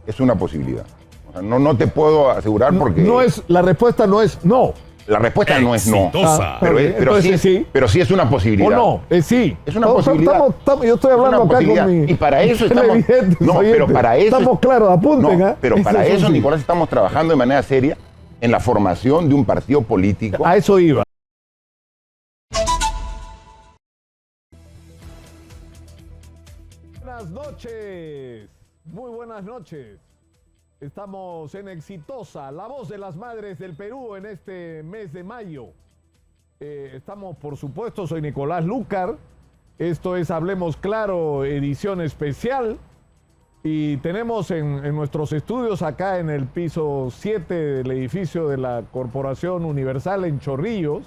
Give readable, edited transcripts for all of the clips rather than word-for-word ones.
es una posibilidad. O sea, no te puedo asegurar porque... La respuesta no es no. La respuesta no es no. Pero sí es una posibilidad. O no, sí. Es una posibilidad. Yo estoy hablando acá con mi... Y para eso estamos... No, pero para eso... Estamos claros, apunten. No, pero para eso, Nicolás, estamos trabajando de manera seria en la formación de un partido político. A eso iba. Buenas noches. Muy buenas noches. Estamos en Exitosa, la voz de las madres del Perú en este mes de mayo. Estamos, por supuesto, soy Nicolás Lucar. Esto es Hablemos Claro, edición especial. Y tenemos en nuestros estudios acá en el piso 7 del edificio de la Corporación Universal en Chorrillos,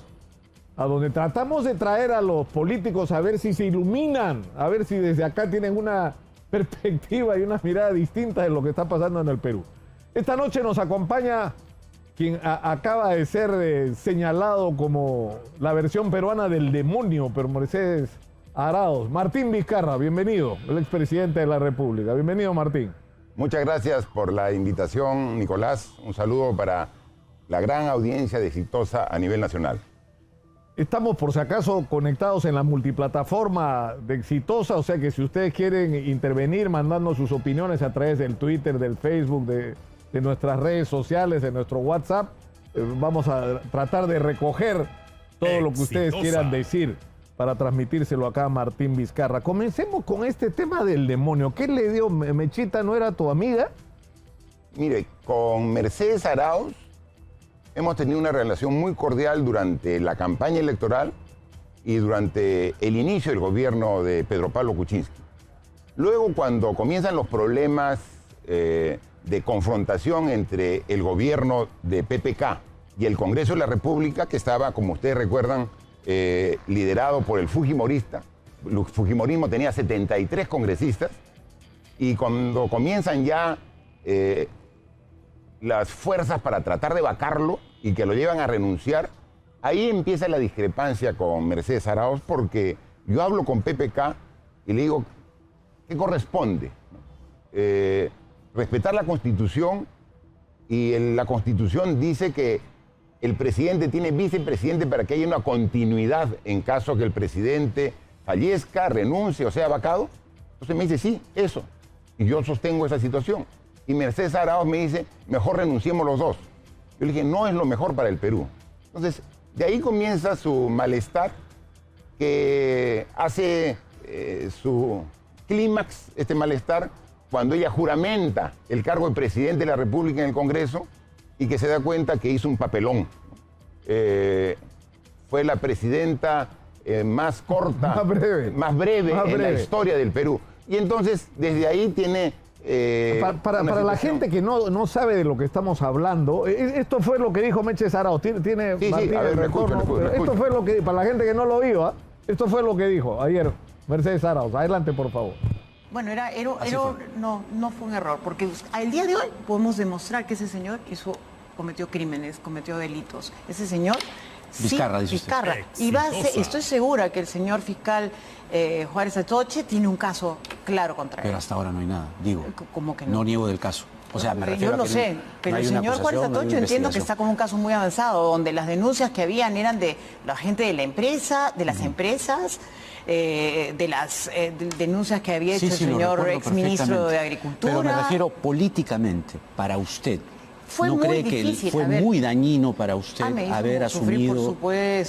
a donde tratamos de traer a los políticos a ver si se iluminan, a ver si desde acá tienen una perspectiva y una mirada distinta de lo que está pasando en el Perú. Esta noche nos acompaña quien acaba de ser señalado como la versión peruana del demonio, pero Mercedes Arauz. Martín Vizcarra, bienvenido, el expresidente de la República. Bienvenido, Martín. Muchas gracias por la invitación, Nicolás. Un saludo para la gran audiencia de Exitosa a nivel nacional. Estamos, por si acaso, conectados en la multiplataforma de Exitosa, o sea que si ustedes quieren intervenir mandando sus opiniones a través del Twitter, del Facebook, de nuestras redes sociales, de nuestro WhatsApp, vamos a tratar de recoger todo lo que ustedes quieran decir para transmitírselo acá a Martín Vizcarra. Comencemos con este tema del demonio. ¿Qué le dio? ¿Mechita no era tu amiga? Mire, con Mercedes Arauz hemos tenido una relación muy cordial durante la campaña electoral y durante el inicio del gobierno de Pedro Pablo Kuczynski. Luego, cuando comienzan los problemas de confrontación entre el gobierno de PPK y el Congreso de la República, que estaba, como ustedes recuerdan, liderado por el Fujimorista. El Fujimorismo tenía 73 congresistas, y cuando comienzan ya las fuerzas para tratar de vacarlo y que lo llevan a renunciar, ahí empieza la discrepancia con Mercedes Arauz, porque yo hablo con PPK y le digo, ¿qué corresponde? Respetar la Constitución, y la Constitución dice que el presidente tiene vicepresidente para que haya una continuidad en caso que el presidente fallezca, renuncie o sea vacado. Entonces me dice, sí, eso. Y yo sostengo esa situación. Y Mercedes Arauz me dice, mejor renunciemos los dos. Yo le dije, no es lo mejor para el Perú. Entonces, de ahí comienza su malestar, que hace su clímax, este malestar, cuando ella juramenta el cargo de presidente de la República en el Congreso y que se da cuenta que hizo un papelón. Fue la presidenta más corta, más breve en la historia del Perú. Y entonces, desde ahí tiene... para la gente que no sabe de lo que estamos hablando, esto fue lo que dijo Mercedes Arauz. Tiene sí, Martín, a ver, me escucho. Esto fue lo que, para la gente que no lo iba, esto fue lo que dijo ayer Mercedes Arauz. Adelante, por favor. Bueno, no fue un error, porque al día de hoy podemos demostrar que ese señor cometió crímenes, cometió delitos. Ese señor... Vizcarra, sí, dice Vizcarra. Y estoy segura que el señor fiscal Juárez Atoche tiene un caso claro contra él. Pero hasta ahora no hay nada, digo. ¿Cómo que no? No niego del caso. O sea, me refiero yo lo sé, pero el señor Juárez Atoche entiendo que está con un caso muy avanzado, donde las denuncias que habían eran de la gente de la empresa, de las empresas, de las denuncias que había hecho el señor exministro de Agricultura. Pero me refiero políticamente, para usted. ¿No cree que fue muy dañino para usted haber asumido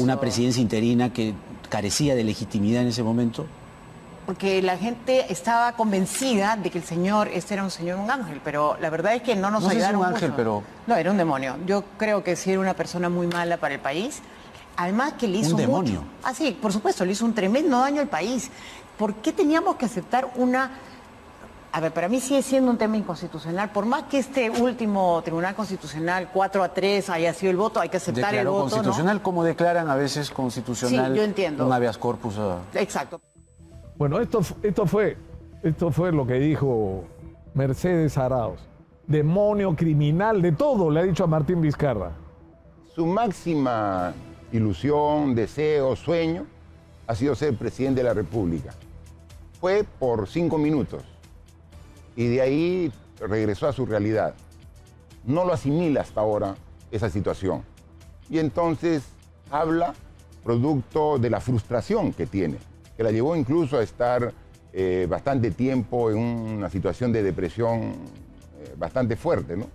una presidencia interina que carecía de legitimidad en ese momento? Porque la gente estaba convencida de que el señor, era un ángel, pero la verdad es que no nos ayudaron mucho. No sé si un ángel, pero... No, era un demonio. Yo creo que sí era una persona muy mala para el país. Además que le hizo ¿Un demonio? mucho. Ah, sí, por supuesto, le hizo un tremendo daño al país. ¿Por qué teníamos que aceptar una... A ver, para mí sigue siendo un tema inconstitucional. Por más que este último Tribunal Constitucional 4-3 haya sido el voto, hay que aceptar el voto, constitucional, ¿no? Como declaran a veces constitucional, sí, yo entiendo. Un habeas corpus. Exacto. Bueno, esto fue lo que dijo Mercedes Arauz. Demonio, criminal, de todo, le ha dicho a Martín Vizcarra. Su máxima ilusión, deseo, sueño ha sido ser presidente de la República. Fue por 5 minutos. Y de ahí regresó a su realidad. No lo asimila hasta ahora esa situación. Y entonces habla producto de la frustración que tiene, que la llevó incluso a estar bastante tiempo en una situación de depresión bastante fuerte, ¿no?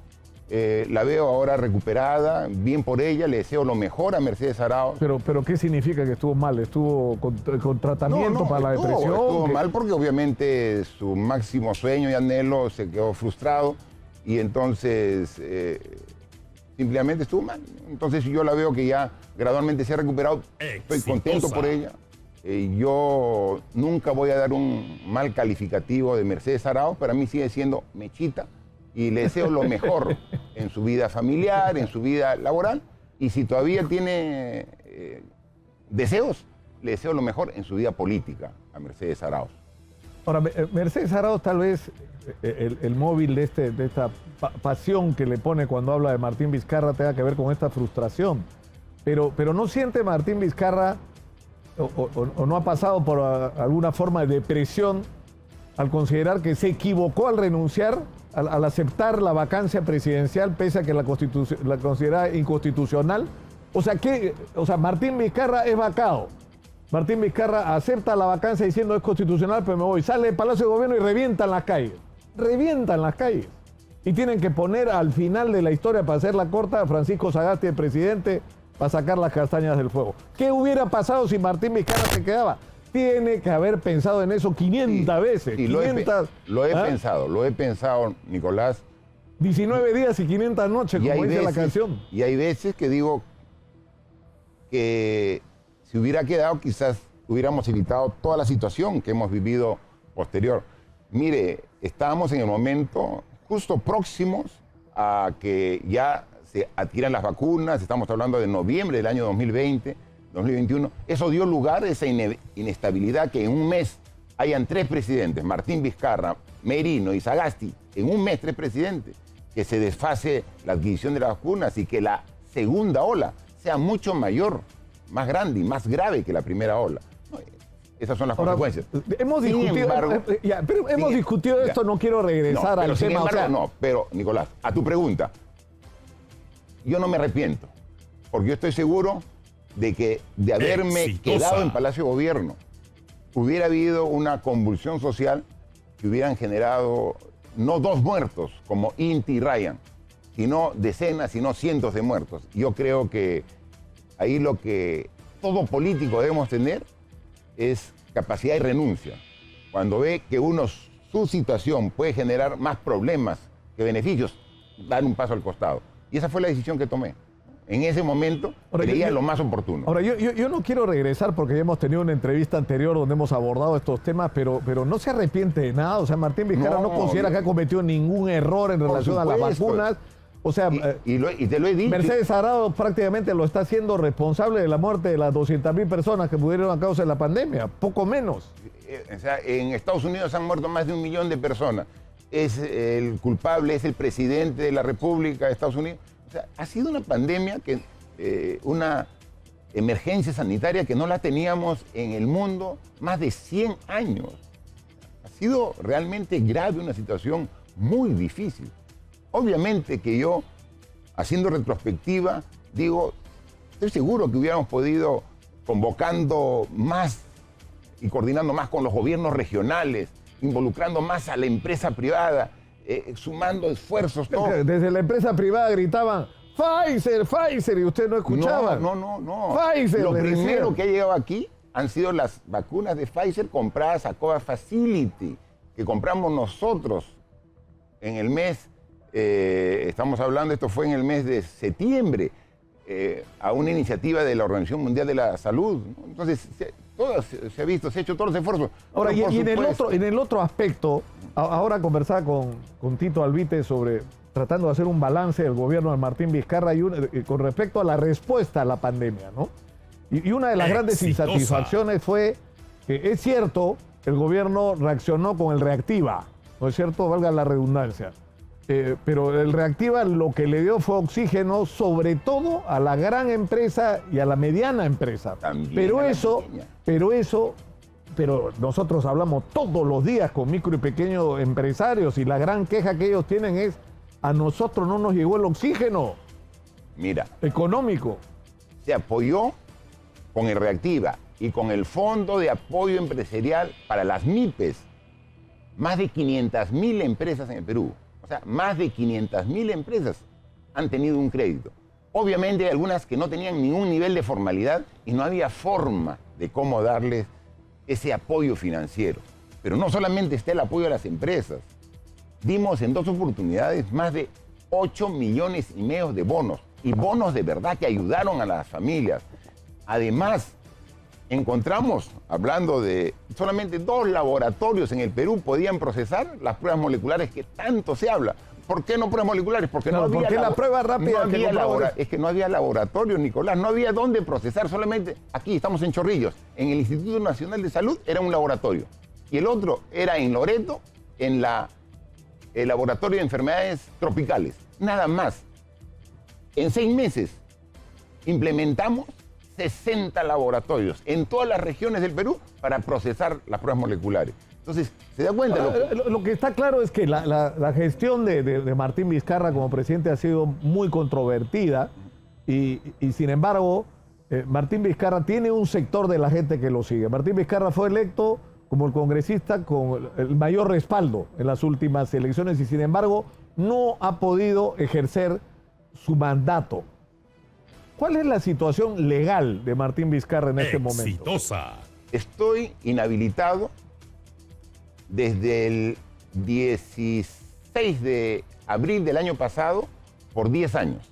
La veo ahora recuperada, bien por ella, le deseo lo mejor a Mercedes Arauz. Pero ¿qué significa que estuvo mal? ¿Estuvo con tratamiento para la depresión? Estuvo mal porque obviamente su máximo sueño y anhelo se quedó frustrado y entonces simplemente estuvo mal. Entonces yo la veo que ya gradualmente se ha recuperado, estoy contento por ella. Yo nunca voy a dar un mal calificativo de Mercedes Arauz, para mí sigue siendo mechita y le deseo lo mejor en su vida familiar, en su vida laboral, y si todavía tiene deseos, le deseo lo mejor en su vida política a Mercedes Arauz. Ahora, Mercedes Arauz tal vez el móvil de esta pasión que le pone cuando habla de Martín Vizcarra tenga que ver con esta frustración, pero ¿no siente Martín Vizcarra o no ha pasado por alguna forma de depresión al considerar que se equivocó al renunciar, al aceptar la vacancia presidencial pese a que la considera inconstitucional? O sea, Martín Vizcarra es vacado. Martín Vizcarra acepta la vacancia diciendo es constitucional, pero me voy. Sale del Palacio de Gobierno y revientan las calles. Revientan las calles. Y tienen que poner al final de la historia, para hacerla corta, a Francisco Sagasti, el presidente, para sacar las castañas del fuego. ¿Qué hubiera pasado si Martín Vizcarra se quedaba? Tiene que haber pensado en eso 500 veces. Y 500, lo he pensado, Nicolás. 19 días y 500 noches, como dice la canción. Y hay veces que digo que si hubiera quedado, quizás hubiéramos evitado toda la situación que hemos vivido posterior. Mire, estábamos en el momento justo próximos a que ya se adquieran las vacunas, estamos hablando de noviembre del año 2020, 2021. Eso dio lugar a esa inestabilidad que en un mes hayan 3 presidentes, Martín Vizcarra, Merino y Sagasti, en un mes 3 presidentes, que se desfase la adquisición de las vacunas y que la segunda ola sea mucho mayor, más grande y más grave que la primera ola. Esas son las consecuencias. Hemos discutido esto, no quiero regresar al tema. Pero Nicolás, a tu pregunta, yo no me arrepiento, porque yo estoy seguro de que de haberme quedado en Palacio de Gobierno, hubiera habido una convulsión social que hubieran generado no 2 muertos como Inti y Ryan, sino decenas, sino cientos de muertos. Yo creo que ahí lo que todo político debemos tener es capacidad y renuncia. Cuando ve que su situación puede generar más problemas que beneficios, dar un paso al costado. Y esa fue la decisión que tomé. En ese momento creía lo más oportuno. Ahora, yo no quiero regresar porque ya hemos tenido una entrevista anterior donde hemos abordado estos temas, pero no se arrepiente de nada. O sea, Martín Vizcarra no considera que ha cometido ningún error en relación a las vacunas. O sea, y te lo he dicho. Mercedes Arauz prácticamente lo está haciendo responsable de la muerte de las 200.000 personas que murieron a causa de la pandemia, poco menos. O sea, en Estados Unidos han muerto más de 1 millón de personas. Es el culpable, es el presidente de la República de Estados Unidos. O sea, ha sido una pandemia, una emergencia sanitaria que no la teníamos en el mundo más de 100 años. Ha sido realmente grave, una situación muy difícil. Obviamente que yo, haciendo retrospectiva, digo, estoy seguro que hubiéramos podido, convocando más y coordinando más con los gobiernos regionales, involucrando más a la empresa privada, sumando esfuerzos. Todo. Desde la empresa privada gritaban, Pfizer, Pfizer, y usted no escuchaba. No. Pfizer. Lo primero que ha llegado aquí han sido las vacunas de Pfizer compradas a COVAX Facility, que compramos nosotros en el mes, estamos hablando, esto fue en el mes de septiembre, a una iniciativa de la Organización Mundial de la Salud. Entonces, todo se ha visto, se ha hecho todos los esfuerzos. Ahora, y en el otro aspecto, ahora conversaba con Tito Albite sobre tratando de hacer un balance del gobierno de Martín Vizcarra con respecto a la respuesta a la pandemia, ¿no? Y una de las grandes insatisfacciones fue que es cierto, el gobierno reaccionó con el reactiva, ¿no es cierto? Valga la redundancia. Pero el reactiva lo que le dio fue oxígeno, sobre todo a la gran empresa y a la mediana empresa. Pero eso pero nosotros hablamos todos los días con micro y pequeños empresarios y la gran queja que ellos tienen es: a nosotros no nos llegó el oxígeno. Mira, económico. Se apoyó con el Reactiva y con el Fondo de Apoyo Empresarial para las MIPES. Más de 500.000 empresas en el Perú. O sea, más de 500.000 empresas han tenido un crédito. Obviamente hay algunas que no tenían ningún nivel de formalidad y no había forma de cómo darles ese apoyo financiero. Pero no solamente está el apoyo a las empresas. Dimos en 2 oportunidades más de 8,5 millones de bonos. Y bonos de verdad que ayudaron a las familias. Además, encontramos, hablando de solamente 2 laboratorios en el Perú podían procesar las pruebas moleculares que tanto se habla. ¿Por qué no pruebas moleculares? Porque no había la prueba rápida. Es que no había laboratorio, Nicolás, no había dónde procesar. Solamente aquí, estamos en Chorrillos, en el Instituto Nacional de Salud era un laboratorio. Y el otro era en Loreto, en el Laboratorio de Enfermedades Tropicales. Nada más. En 6 meses implementamos 60 laboratorios en todas las regiones del Perú para procesar las pruebas moleculares. Entonces, ¿se da cuenta? Lo que está claro es que la gestión de Martín Vizcarra como presidente ha sido muy controvertida y sin embargo, Martín Vizcarra tiene un sector de la gente que lo sigue. Martín Vizcarra fue electo como el congresista con el mayor respaldo en las últimas elecciones y sin embargo no ha podido ejercer su mandato. ¿Cuál es la situación legal de Martín Vizcarra en este momento? Exitosa. Estoy inhabilitado desde el 16 de abril del año pasado por 10 años.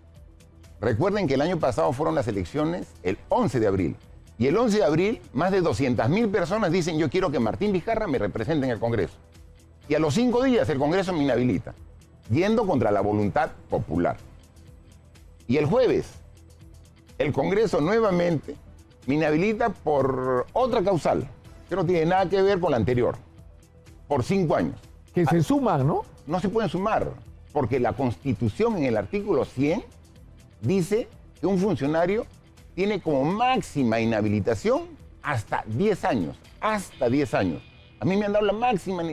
Recuerden que el año pasado fueron las elecciones el 11 de abril. Y el 11 de abril, más de 200.000 personas dicen: yo quiero que Martín Vizcarra me represente en el Congreso. Y a los 5 días el Congreso me inhabilita, yendo contra la voluntad popular. Y el jueves, el Congreso nuevamente me inhabilita por otra causal, que no tiene nada que ver con la anterior, por 5 años. Que se suman, ¿no? No se pueden sumar, porque la Constitución en el artículo 100 dice que un funcionario tiene como máxima inhabilitación hasta 10 años. Hasta 10 años. A mí me han dado la máxima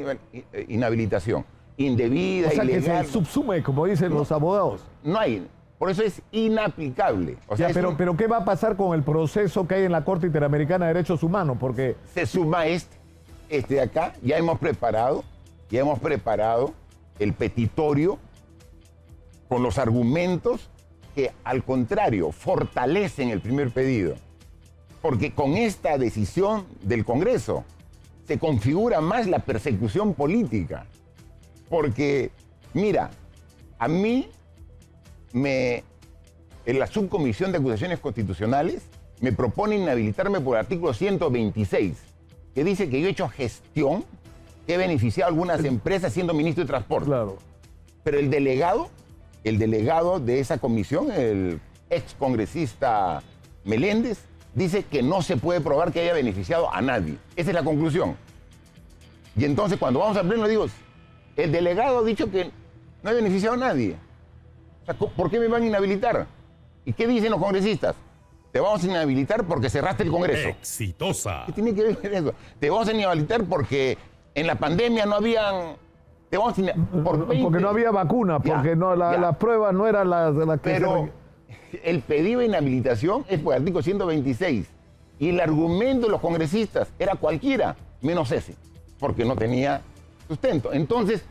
inhabilitación. Indebida, o sea, ilegal. Que se subsume, como dicen los abogados. No hay. Por eso es inaplicable. O sea, ya, pero ¿qué va a pasar con el proceso que hay en la Corte Interamericana de Derechos Humanos? Porque se suma este de acá. Ya hemos preparado el petitorio con los argumentos que, al contrario, fortalecen el primer pedido. Porque con esta decisión del Congreso se configura más la persecución política. Porque, mira, a mí en la Subcomisión de Acusaciones Constitucionales me propone inhabilitarme por el artículo 126, que dice que yo he hecho gestión que he beneficiado a algunas empresas siendo ministro de Transporte. Claro. Pero el delegado de esa comisión, el ex congresista Meléndez, dice que no se puede probar que haya beneficiado a nadie. Esa es la conclusión. Y entonces cuando vamos al pleno digo, el delegado ha dicho que no ha beneficiado a nadie. O sea, ¿por qué me van a inhabilitar? ¿Y qué dicen los congresistas? Te vamos a inhabilitar porque cerraste el Congreso. Exitosa. ¿Qué tiene que ver con eso? Te vamos a inhabilitar porque en la pandemia no habían... Te vamos a porque no había vacuna, porque las pruebas no eran las que... Pero el pedido de inhabilitación es por el artículo 126. Y el argumento de los congresistas era cualquiera, menos ese, porque no tenía sustento. Entonces,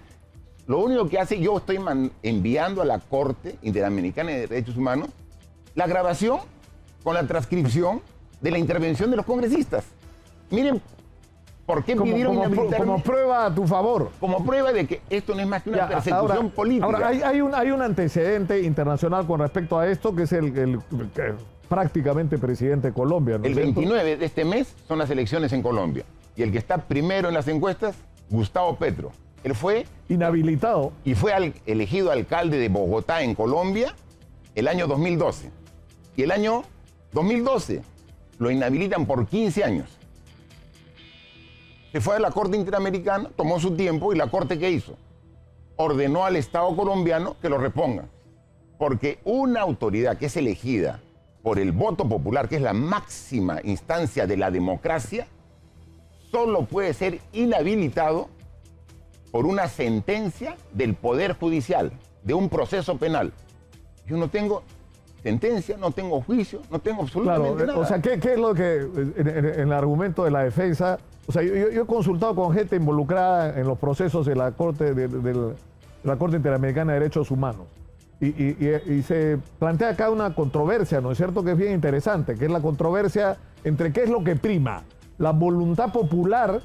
lo único que hace, yo estoy enviando a la Corte Interamericana de Derechos Humanos la grabación con la transcripción de la intervención de los congresistas. Miren, ¿por qué pidieron inhabilitarme? Como prueba a tu favor. Como prueba de que esto no es más que una persecución política. Ahora, hay un antecedente internacional con respecto a esto, que es el prácticamente presidente de Colombia, ¿no? El 29 de este mes son las elecciones en Colombia. Y el que está primero en las encuestas, Gustavo Petro. Él fue inhabilitado. Y fue elegido alcalde de Bogotá, en Colombia, el año 2012. Y el año 2012 lo inhabilitan por 15 años. Se fue a la Corte Interamericana, tomó su tiempo, y la Corte, ¿qué hizo? Ordenó al Estado colombiano que lo reponga. Porque una autoridad que es elegida por el voto popular, que es la máxima instancia de la democracia, solo puede ser inhabilitado por una sentencia del Poder Judicial, de un proceso penal. Yo no tengo sentencia, no tengo juicio, no tengo absolutamente nada. O sea, ¿qué es lo que en el argumento de la defensa? O sea, yo he consultado con gente involucrada en los procesos de la Corte, de la Corte Interamericana de Derechos Humanos. Y se plantea acá una controversia, ¿no es cierto?, que es bien interesante, que es la controversia entre qué es lo que prima, la voluntad popular,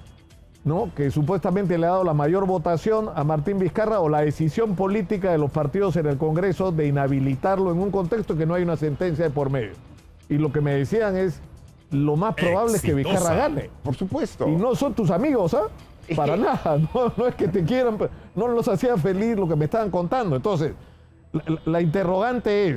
¿no?, que supuestamente le ha dado la mayor votación a Martín Vizcarra, o la decisión política de los partidos en el Congreso de inhabilitarlo en un contexto que no hay una sentencia de por medio. Y lo que me decían es, lo más probable es que Vizcarra gane. Por supuesto. Y no son tus amigos, ¿ah? Para nada. No es que te quieran, no los hacía feliz lo que me estaban contando. Entonces, la interrogante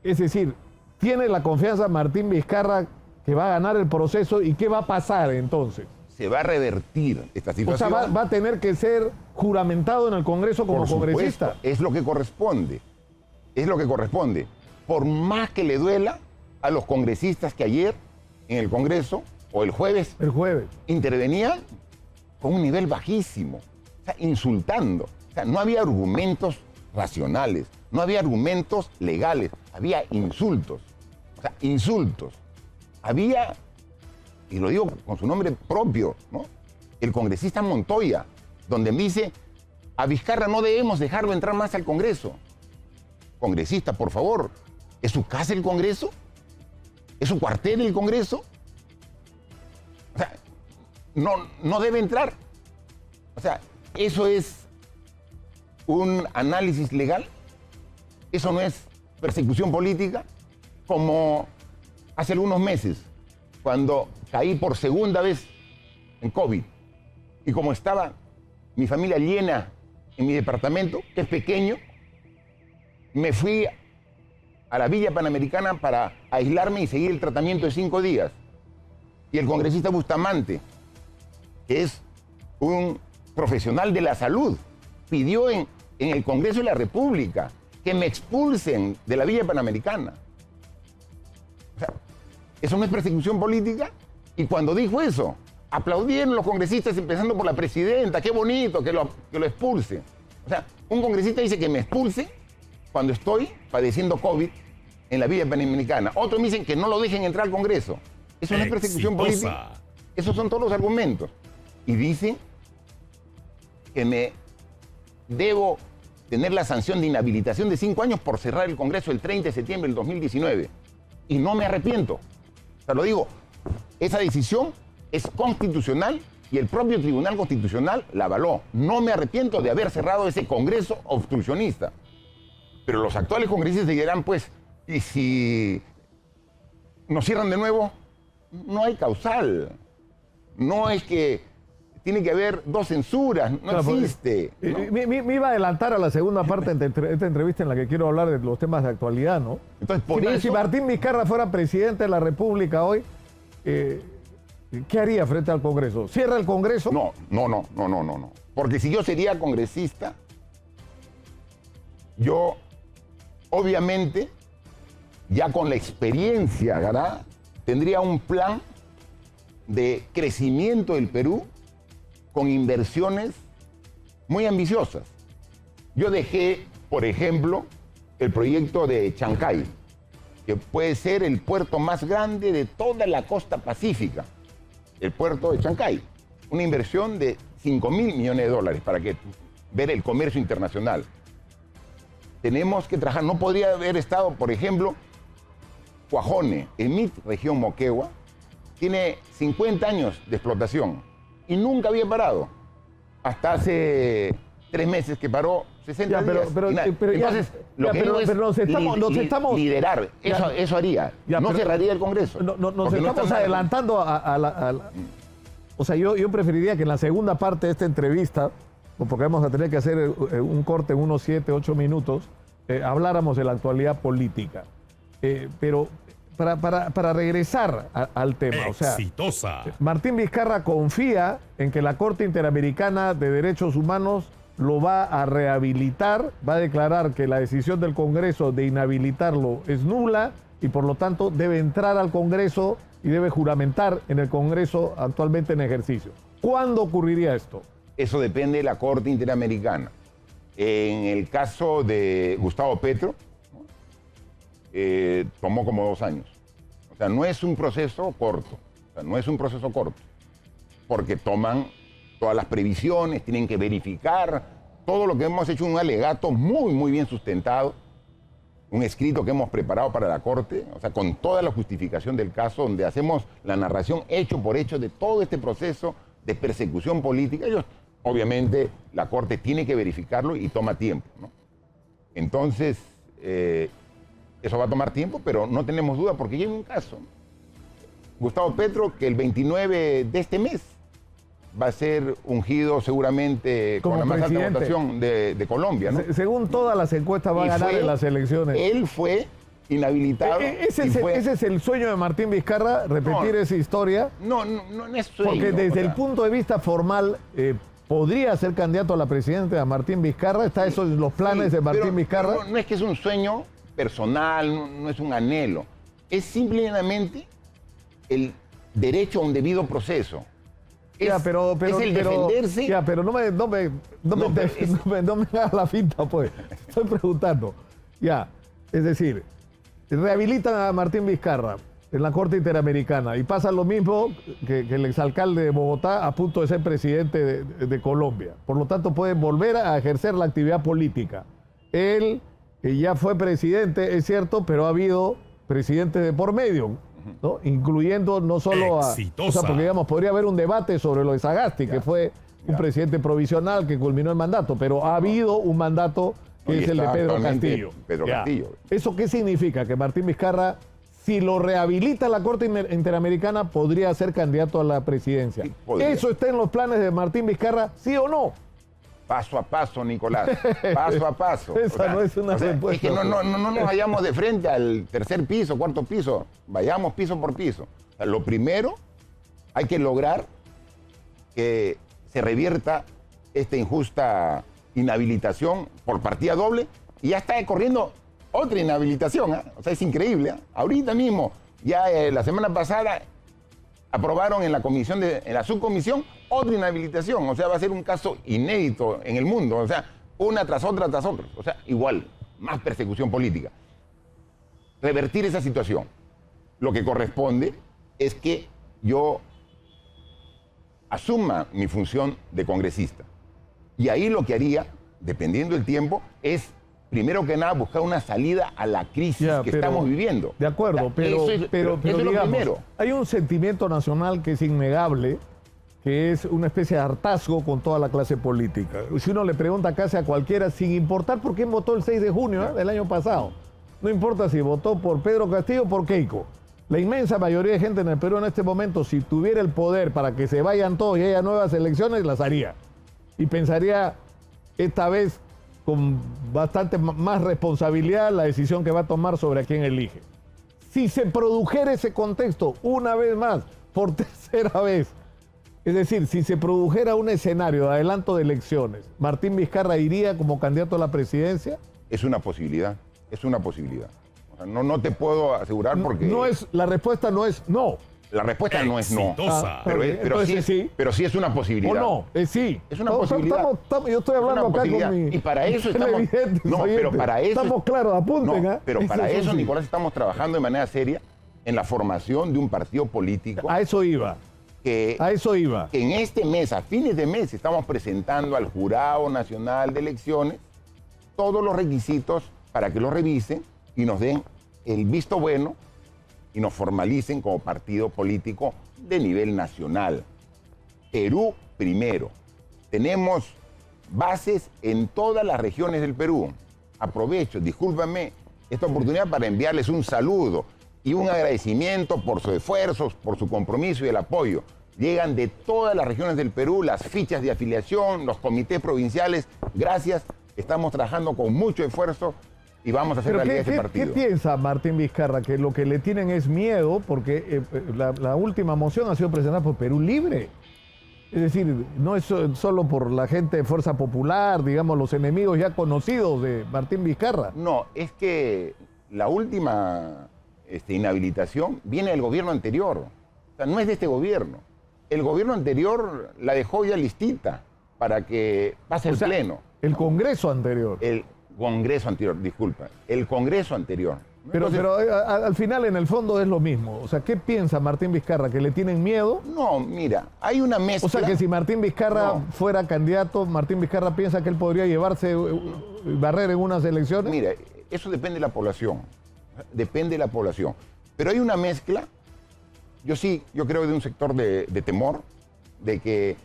es decir, ¿tiene la confianza Martín Vizcarra que va a ganar el proceso y qué va a pasar entonces? Se va a revertir esta situación. O sea, va a tener que ser juramentado en el Congreso como congresista. Es lo que corresponde. Es lo que corresponde. Por más que le duela a los congresistas que ayer en el Congreso, o el jueves, intervenían con un nivel bajísimo, o sea, insultando. O sea, no había argumentos racionales, no había argumentos legales, había insultos. O sea, insultos. Había, y lo digo con su nombre propio, ¿no?, el congresista Montoya, donde me dice, a Vizcarra no debemos dejarlo entrar más al Congreso. Congresista, por favor, ¿es su casa el Congreso? ¿Es su cuartel el Congreso? O sea, no debe entrar. O sea, ¿eso es un análisis legal? ¿Eso no es persecución política? Como hace algunos meses, cuando caí por segunda vez en COVID, y como estaba mi familia llena en mi departamento, que es pequeño, me fui a la Villa Panamericana para aislarme y seguir el tratamiento de 5 días. Y el congresista Bustamante, que es un profesional de la salud, pidió en el Congreso de la República que me expulsen de la Villa Panamericana. O sea, ¿eso no es persecución política? Y cuando dijo eso, aplaudieron los congresistas, empezando por la presidenta. Qué bonito que lo expulse. O sea, un congresista dice que me expulse cuando estoy padeciendo COVID en la Villa Panamericana. Otros me dicen que no lo dejen entrar al Congreso. Eso no es persecución política. Esos son todos los argumentos. Y dicen que me debo tener la sanción de inhabilitación de 5 años por cerrar el Congreso el 30 de septiembre del 2019. Y no me arrepiento. O sea, lo digo, esa decisión es constitucional y el propio Tribunal Constitucional la avaló. No me arrepiento de haber cerrado ese Congreso obstruccionista. Pero los actuales congresistas dirán, pues, ¿y si nos cierran de nuevo? No hay causal. No es que tiene que haber 2 censuras, no existe. ¿No? Me iba a adelantar a la segunda parte de esta entrevista en la que quiero hablar de los temas de actualidad, ¿no? Entonces, si Martín Vizcarra fuera presidente de la República hoy, ¿qué haría frente al Congreso? ¿Cierra el Congreso? No. Porque si yo sería congresista, yo obviamente, ya con la experiencia, ¿verdad?, tendría un plan de crecimiento del Perú con inversiones muy ambiciosas. Yo dejé, por ejemplo, el proyecto de Chancay, que puede ser el puerto más grande de toda la costa pacífica, el puerto de Chancay. Una inversión de $5.000 millones para ver el comercio internacional. Tenemos que trabajar. No podría haber estado, por ejemplo, Cuajone, en mi región Moquegua, tiene 50 años de explotación y nunca había parado. Hasta hace 3 meses que paró, 60 días. Entonces, lo que digo es liderar. Eso haría. No cerraría el Congreso. Nos estamos adelantando o sea, yo preferiría que en la segunda parte de esta entrevista, porque vamos a tener que hacer un corte en unos 7, 8 minutos, habláramos de la actualidad política. Pero para regresar al tema, Exitosa. O sea, Martín Vizcarra confía en que la Corte Interamericana de Derechos Humanos lo va a rehabilitar, va a declarar que la decisión del Congreso de inhabilitarlo es nula y por lo tanto debe entrar al Congreso y debe juramentar en el Congreso actualmente en ejercicio. ¿Cuándo ocurriría esto? Eso depende de la Corte Interamericana. En el caso de Gustavo Petro, tomó como 2 años. O sea, no es un proceso corto. Porque toman todas las previsiones, tienen que verificar todo lo que hemos hecho, un alegato muy bien sustentado, un escrito que hemos preparado para la Corte, o sea, con toda la justificación del caso, donde hacemos la narración hecho por hecho de todo este proceso de persecución política. Ellos, obviamente, la Corte tiene que verificarlo y toma tiempo, ¿no? Entonces, eso va a tomar tiempo, pero no tenemos duda porque ya hay un caso. Gustavo Petro, que el 29 de este mes va a ser ungido seguramente como con la más presidente. alta votación de Colombia, ¿no? Según todas las encuestas va a ganar en las elecciones. Él fue inhabilitado. Ese es el sueño de Martín Vizcarra, repetir esa historia. No es sueño. Porque desde el punto de vista formal, ¿podría ser candidato a la presidencia Martín Vizcarra? ¿Está eso en los planes de Martín Vizcarra? No es que es un sueño personal, no es un anhelo. Es simplemente el derecho a un debido proceso. Es el defenderse. Ya, pero no me hagas la finta, pues. Estoy preguntando. Ya, es decir, rehabilitan a Martín Vizcarra en la Corte Interamericana y pasa lo mismo que el exalcalde de Bogotá a punto de ser presidente de Colombia. Por lo tanto, puede volver a ejercer la actividad política. Él ya fue presidente, es cierto, pero ha habido presidentes de por medio, ¿no? Incluyendo no solo a... O sea, porque digamos, podría haber un debate sobre lo de Sagasti, que fue un presidente provisional que culminó el mandato, pero ha habido un mandato que es el de Pedro Castillo. ¿Eso qué significa? Que Martín Vizcarra, si lo rehabilita la Corte Interamericana, podría ser candidato a la presidencia. Sí, ¿eso está en los planes de Martín Vizcarra, sí o no? Paso a paso, Nicolás, paso a paso. Esa no es una respuesta. Es que no nos vayamos de frente al tercer piso, cuarto piso, vayamos piso por piso. O sea, lo primero, hay que lograr que se revierta esta injusta inhabilitación por partida doble y ya está corriendo otra inhabilitación, ¿eh? O sea, es increíble, ¿eh? Ahorita mismo, ya la semana pasada aprobaron en la comisión en la subcomisión otra inhabilitación. O sea, va a ser un caso inédito en el mundo. O sea, una tras otra. O sea, igual, más persecución política. Revertir esa situación. Lo que corresponde es que yo asuma mi función de congresista. Y ahí lo que haría, dependiendo del tiempo, es primero que nada buscar una salida a la crisis que estamos viviendo. De acuerdo, pero digamos, hay un sentimiento nacional que es innegable, que es una especie de hartazgo con toda la clase política. Si uno le pregunta casi a cualquiera, sin importar por quién votó el 6 de junio del año pasado, no importa si votó por Pedro Castillo o por Keiko. La inmensa mayoría de gente en el Perú en este momento, si tuviera el poder para que se vayan todos y haya nuevas elecciones, las haría. Y pensaría esta vez con bastante más responsabilidad la decisión que va a tomar sobre a quién elige. Si se produjera ese contexto una vez más, por tercera vez, es decir, si se produjera un escenario de adelanto de elecciones, ¿Martín Vizcarra iría como candidato a la presidencia? Es una posibilidad, es una posibilidad. O sea, no te puedo asegurar porque... La respuesta no es no. La respuesta no es no, pero sí es una posibilidad. ¿O no? Sí. Es una posibilidad. Yo estoy hablando acá con mi... Y para eso estamos... pero para eso... Estamos claros, apunten. Pero para eso, Nicolás, estamos trabajando de manera seria en la formación de un partido político. A eso iba. Que en este mes, a fines de mes, estamos presentando al Jurado Nacional de Elecciones todos los requisitos para que los revisen y nos den el visto bueno y nos formalicen como partido político de nivel nacional. Perú primero. Tenemos bases en todas las regiones del Perú. Aprovecho, discúlpame esta oportunidad para enviarles un saludo y un agradecimiento por sus esfuerzos, por su compromiso y el apoyo. Llegan de todas las regiones del Perú las fichas de afiliación, los comités provinciales. Gracias, estamos trabajando con mucho esfuerzo y vamos a hacer realidad este partido. ¿Qué piensa Martín Vizcarra? Que lo que le tienen es miedo porque la última moción ha sido presentada por Perú Libre. Es decir, no es solo por la gente de Fuerza Popular, digamos, los enemigos ya conocidos de Martín Vizcarra. No, es que la última inhabilitación viene del gobierno anterior. O sea, no es de este gobierno. El gobierno anterior la dejó ya listita para que pase el Pleno. El Congreso anterior. El Congreso anterior, disculpa. El Congreso anterior. Pero al final, en el fondo, es lo mismo. O sea, ¿qué piensa Martín Vizcarra? ¿Que le tienen miedo? No, mira, hay una mezcla. O sea, que si Martín Vizcarra fuera candidato, Martín Vizcarra piensa que él podría llevarse, barrer en unas elecciones. Mira, eso depende de la población. Depende de la población. Pero hay una mezcla. Yo creo de un sector de temor, de que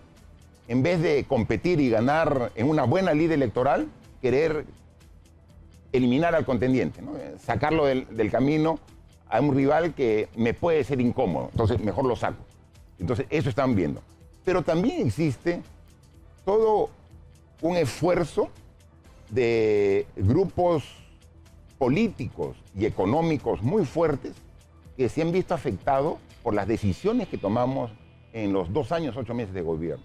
en vez de competir y ganar en una buena lid electoral, querer eliminar al contendiente, ¿no? Sacarlo del camino a un rival que me puede ser incómodo, entonces mejor lo saco. Entonces eso están viendo. Pero también existe todo un esfuerzo de grupos políticos y económicos muy fuertes que se han visto afectados por las decisiones que tomamos en los 2 años, 8 meses de gobierno.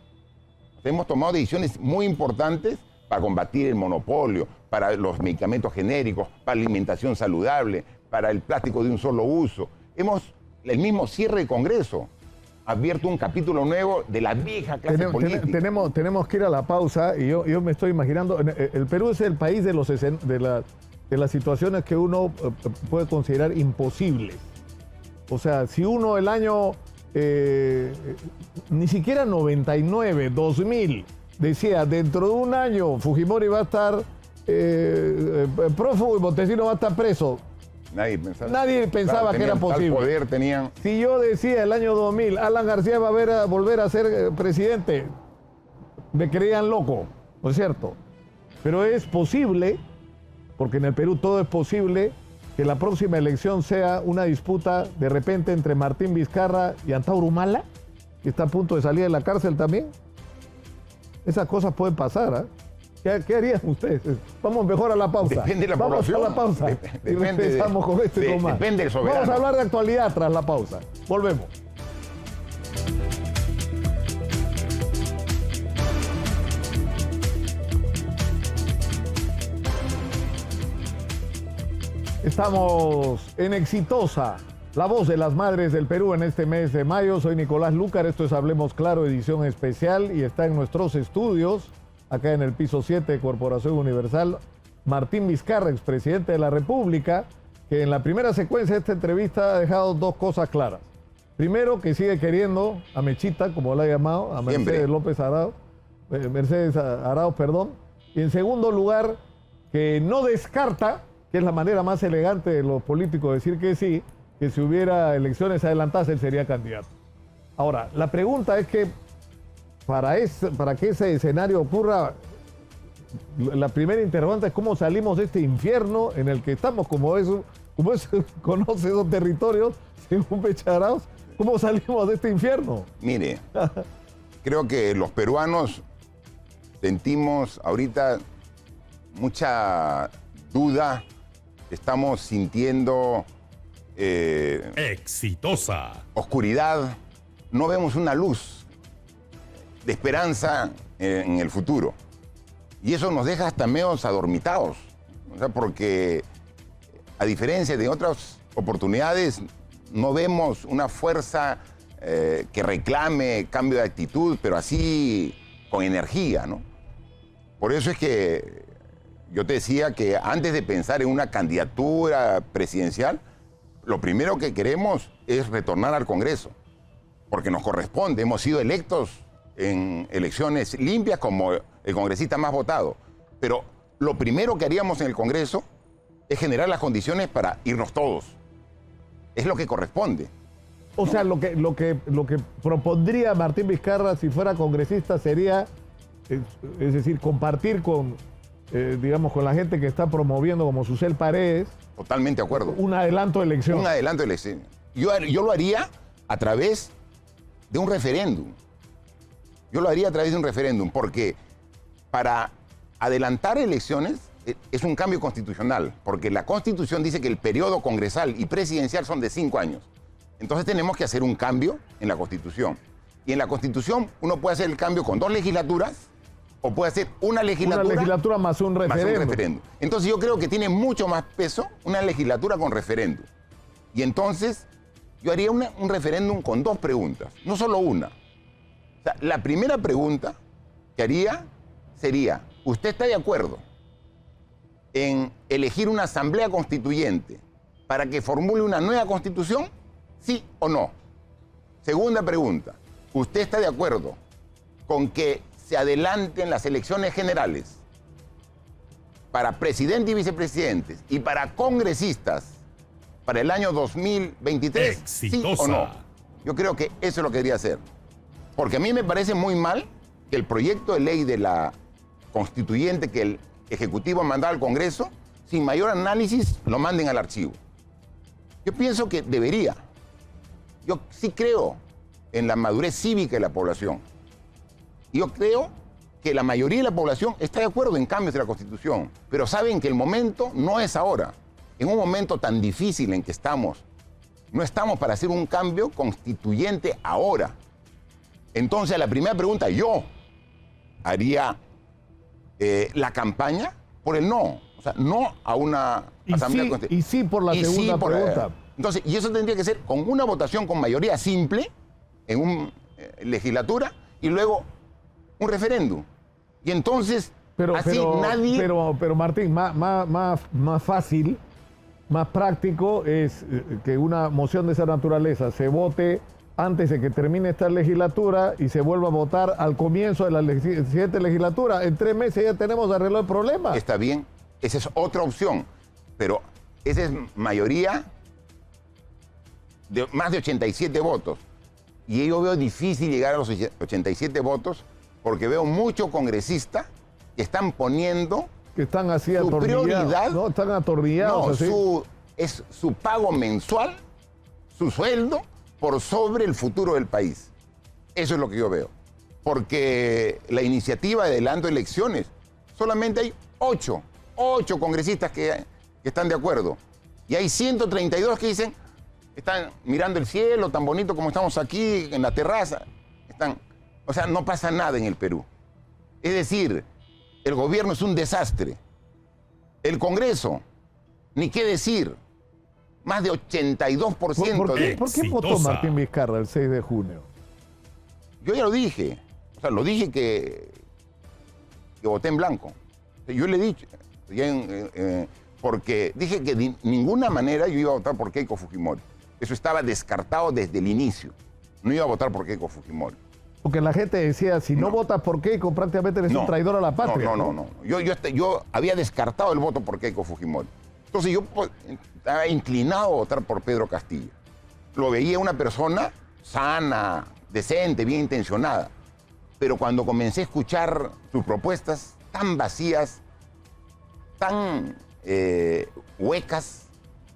Hemos tomado decisiones muy importantes para combatir el monopolio, para los medicamentos genéricos, para la alimentación saludable, para el plástico de un solo uso. El mismo cierre de Congreso ha abierto un capítulo nuevo de la vieja clase política. Tenemos que ir a la pausa y yo me estoy imaginando, el Perú es el país de las situaciones que uno puede considerar imposibles. O sea, si uno el año, ni siquiera 99, 2000, decía, dentro de un año Fujimori va a estar prófugo y Montesino va a estar preso. Nadie pensaba que era posible. Poder, tenían... Si yo decía el año 2000, Alan García va a volver a ser presidente, me creían loco, ¿no es cierto? Pero es posible, porque en el Perú todo es posible, que la próxima elección sea una disputa de repente entre Martín Vizcarra y Antauro Humala, que está a punto de salir de la cárcel también. Esas cosas pueden pasar, ¿eh? ¿Qué harían ustedes? Vamos mejor a la pausa. Depende de la Vamos población. A la pausa. Y regresamos con esto y con más. Depende del soberano. Vamos a hablar de actualidad tras la pausa. Volvemos. Estamos en Exitosa, la voz de las madres del Perú en este mes de mayo. Soy Nicolás Lúcar, esto es Hablemos Claro, edición especial, y está en nuestros estudios, acá en el piso 7 de Corporación Universal, Martín Vizcarra, expresidente de la República, que en la primera secuencia de esta entrevista ha dejado 2 cosas claras. Primero, que sigue queriendo a Mechita, como la ha llamado, a Mercedes López Arao, Mercedes Arao, perdón. Y en segundo lugar, que no descarta, que es la manera más elegante de los políticos decir que sí, que si hubiera elecciones adelantadas él sería candidato. Ahora, la pregunta es que para que ese escenario ocurra, la primera interrogante es cómo salimos de este infierno en el que estamos, como eso conoce esos territorios, según Pecharaos, ¿cómo salimos de este infierno? Mire, creo que los peruanos sentimos ahorita mucha duda. Estamos sintiendo Exitosa. Oscuridad. No vemos una luz de esperanza en el futuro. Y eso nos deja hasta medio adormitados. O sea, porque a diferencia de otras oportunidades, no vemos una fuerza que reclame cambio de actitud, pero así con energía, ¿no? Por eso es que yo te decía que antes de pensar en una candidatura presidencial, lo primero que queremos es retornar al Congreso, porque nos corresponde. Hemos sido electos en elecciones limpias como el congresista más votado. Pero lo primero que haríamos en el Congreso es generar las condiciones para irnos todos. Es lo que corresponde. O sea, lo que propondría Martín Vizcarra si fuera congresista sería, es decir, compartir con, digamos, con la gente que está promoviendo como Susel Paredes. Totalmente de acuerdo. Un adelanto de elección. Un adelanto de elección. Yo lo haría a través de un referéndum. Yo lo haría a través de un referéndum, porque para adelantar elecciones es un cambio constitucional, porque la Constitución dice que el periodo congresal y presidencial son de 5 años. Entonces tenemos que hacer un cambio en la Constitución. Y en la Constitución uno puede hacer el cambio con 2 legislaturas o puede hacer una legislatura más un referéndum. Entonces yo creo que tiene mucho más peso una legislatura con referéndum. Y entonces yo haría un referéndum con 2 preguntas, no solo una. O sea, la primera pregunta que haría sería, ¿usted está de acuerdo en elegir una asamblea constituyente para que formule una nueva constitución? ¿Sí o no? Segunda pregunta, ¿usted está de acuerdo con que se adelanten las elecciones generales para presidente y vicepresidentes y para congresistas para el año 2023? Exitosa. ¿Sí o no? Yo creo que eso es lo que debería hacer. Porque a mí me parece muy mal que el proyecto de ley de la constituyente que el Ejecutivo manda al Congreso, sin mayor análisis, lo manden al archivo. Yo pienso que debería. Yo sí creo en la madurez cívica de la población. Yo creo que la mayoría de la población está de acuerdo en cambios de la Constitución, pero saben que el momento no es ahora. En un momento tan difícil en que estamos, no estamos para hacer un cambio constituyente ahora. Entonces, la primera pregunta, yo haría la campaña por el no. O sea, no a una asamblea constituyente. Y sí por la segunda pregunta. Entonces, y eso tendría que ser con una votación con mayoría simple en una legislatura y luego un referéndum. Y entonces, nadie... Pero Martín, más fácil, más práctico es que una moción de esa naturaleza se vote antes de que termine esta legislatura y se vuelva a votar al comienzo de la siguiente legislatura. En 3 meses ya tenemos arreglado el problema. Está bien, esa es otra opción, pero esa es mayoría de más de 87 votos. Y yo veo difícil llegar a los 87 votos porque veo muchos congresistas que están poniendo que están así su prioridad. No, están atornillados. No, es su pago mensual, su sueldo, por sobre el futuro del país. Eso es lo que yo veo. Porque la iniciativa de adelanto de elecciones, solamente hay 8 congresistas que están de acuerdo. Y hay 132 que dicen, están mirando el cielo tan bonito como estamos aquí en la terraza. O sea, no pasa nada en el Perú. Es decir, el gobierno es un desastre. El Congreso, ni qué decir. Más de 82%. ¿Por qué votó Martín Vizcarra el 6 de junio? Yo ya lo dije. O sea, lo dije que voté en blanco. Yo le he dicho, porque dije que de ninguna manera yo iba a votar por Keiko Fujimori. Eso estaba descartado desde el inicio. No iba a votar por Keiko Fujimori. Porque la gente decía, si no votas por Keiko, prácticamente eres un traidor a la patria. No. Yo había descartado el voto por Keiko Fujimori. Entonces yo estaba inclinado a votar por Pedro Castillo. Lo veía una persona sana, decente, bien intencionada. Pero cuando comencé a escuchar sus propuestas tan vacías, tan huecas,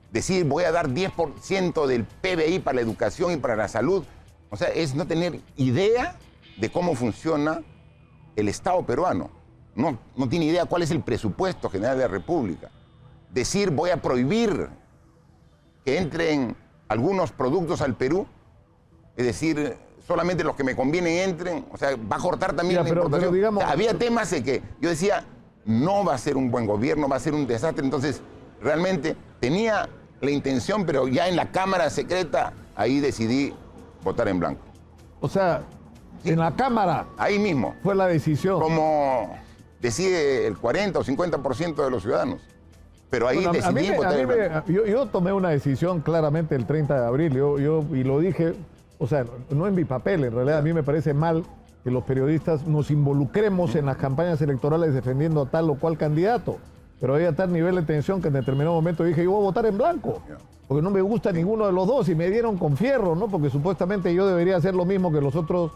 decir voy a dar 10% del PBI para la educación y para la salud, o sea, es no tener idea de cómo funciona el Estado peruano. No tiene idea cuál es el presupuesto general de la República. Decir voy a prohibir que entren algunos productos al Perú, es decir, solamente los que me convienen entren, o sea, va a cortar también la importación. Pero digamos, o sea, había temas de que yo decía, no va a ser un buen gobierno, va a ser un desastre. Entonces, realmente tenía la intención, pero ya en la Cámara Secreta, ahí decidí votar en blanco. O sea, sí, en la Cámara. Ahí mismo. Fue la decisión. Como decide el 40 o 50% de los ciudadanos. Pero ahí decidí votar en blanco. Yo tomé una decisión claramente el 30 de abril, y lo dije, o sea, no en mi papel, en realidad a mí me parece mal que los periodistas nos involucremos en las campañas electorales defendiendo a tal o cual candidato. Pero había tal nivel de tensión que en determinado momento dije, yo voy a votar en blanco, porque no me gusta ninguno de los dos, y me dieron con fierro, ¿no? Porque supuestamente yo debería hacer lo mismo que los otros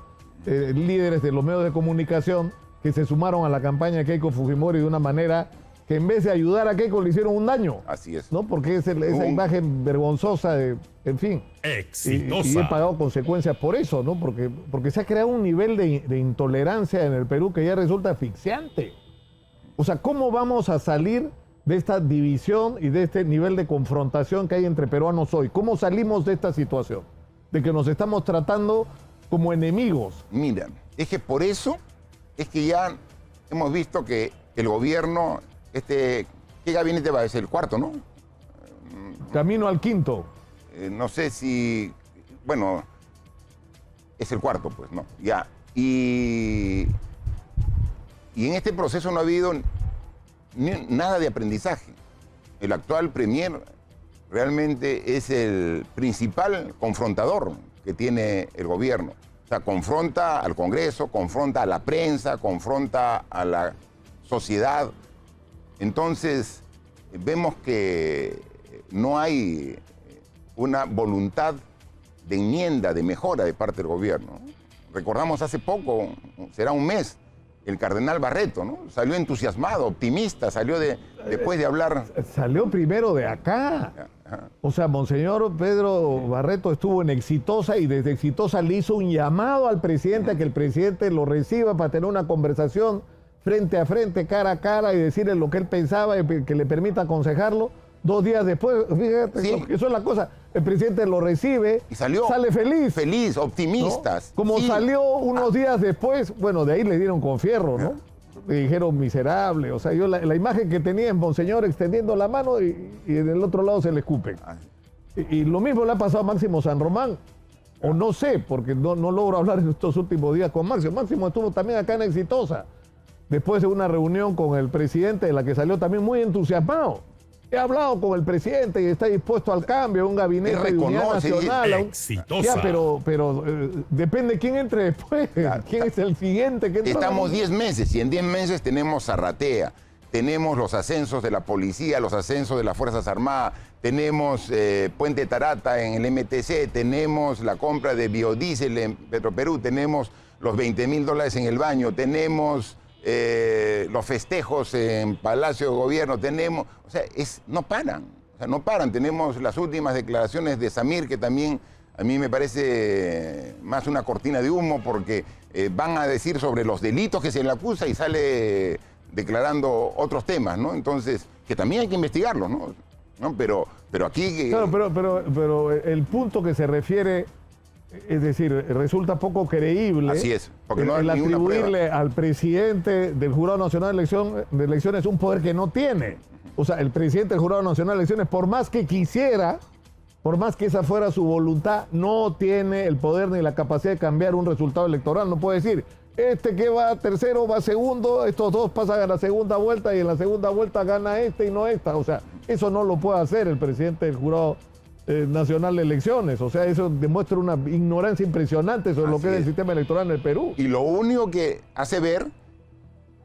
líderes de los medios de comunicación que se sumaron a la campaña de Keiko Fujimori de una manera que en vez de ayudar a Keiko le hicieron un daño. Así es. ¿No? Porque es esa imagen vergonzosa de, en fin. Exitosa. Y he pagado consecuencias por eso, ¿no? Porque se ha creado un nivel de intolerancia en el Perú que ya resulta asfixiante. O sea, ¿cómo vamos a salir de esta división y de este nivel de confrontación que hay entre peruanos hoy? ¿Cómo salimos de esta situación? De que nos estamos tratando como enemigos. Mira, es que por eso es que ya hemos visto que el gobierno, ¿qué gabinete va a ser? El cuarto, ¿no? Camino al quinto. No sé si, bueno, es el cuarto, pues, ¿no? Ya. Y en este proceso no ha habido nada de aprendizaje. El actual premier realmente es el principal confrontador que tiene el gobierno. O sea, confronta al Congreso, confronta a la prensa, confronta a la sociedad. Entonces, vemos que no hay una voluntad de enmienda, de mejora de parte del gobierno. Recordamos hace poco, será un mes, el cardenal Barreto, ¿no? Salió entusiasmado, optimista, salió después de hablar... Salió primero de acá. O sea, Monseñor Pedro Barreto estuvo en Exitosa y desde Exitosa le hizo un llamado al presidente a que el presidente lo reciba para tener una conversación frente a frente, cara a cara y decirle lo que él pensaba y que le permita aconsejarlo. 2 días después, fíjate, sí. Eso es la cosa. El presidente lo recibe y salió sale feliz. Feliz, optimistas. ¿No? Como sí. Salió unos días después, bueno, de ahí le dieron con fierro, ¿no? Le dijeron miserable. O sea, yo la imagen que tenía en Monseñor extendiendo la mano y del otro lado se le escupen. Y lo mismo le ha pasado a Máximo San Román. O no sé, porque no logro hablar en estos últimos días con Máximo. Máximo estuvo también acá en Exitosa, después de una reunión con el presidente, de la que salió también muy entusiasmado. He hablado con el presidente y está dispuesto al cambio, un gabinete de unidad nacional. Exitosa. Ya, pero depende quién entre después. ¿Quién es el siguiente? Que Estamos 10 meses y en 10 meses tenemos Zarratea, tenemos los ascensos de la policía, los ascensos de las Fuerzas Armadas, tenemos Puente Tarata en el MTC, tenemos la compra de biodiesel en Petroperú, tenemos los $20.000 en el baño, tenemos... los festejos en Palacio de Gobierno, tenemos, o sea, no paran, tenemos las últimas declaraciones de Samir, que también a mí me parece más una cortina de humo, porque van a decir sobre los delitos que se le acusa y sale declarando otros temas, ¿no? Entonces, que también hay que investigarlo, ¿no? Pero aquí... Claro, pero el punto que se refiere... Es decir, resulta poco creíble. Así es, porque no hay el ninguna atribuirle prueba al presidente del Jurado Nacional de Elecciones un poder que no tiene. O sea, el presidente del Jurado Nacional de Elecciones, por más que quisiera, por más que esa fuera su voluntad, no tiene el poder ni la capacidad de cambiar un resultado electoral. No puede decir, este que va tercero va segundo, estos dos pasan a la segunda vuelta y en la segunda vuelta gana este y no esta. O sea, eso no lo puede hacer el presidente del Jurado Nacional de Elecciones. O sea, eso demuestra una ignorancia impresionante sobre lo que es el sistema electoral en el Perú. Y lo único que hace ver,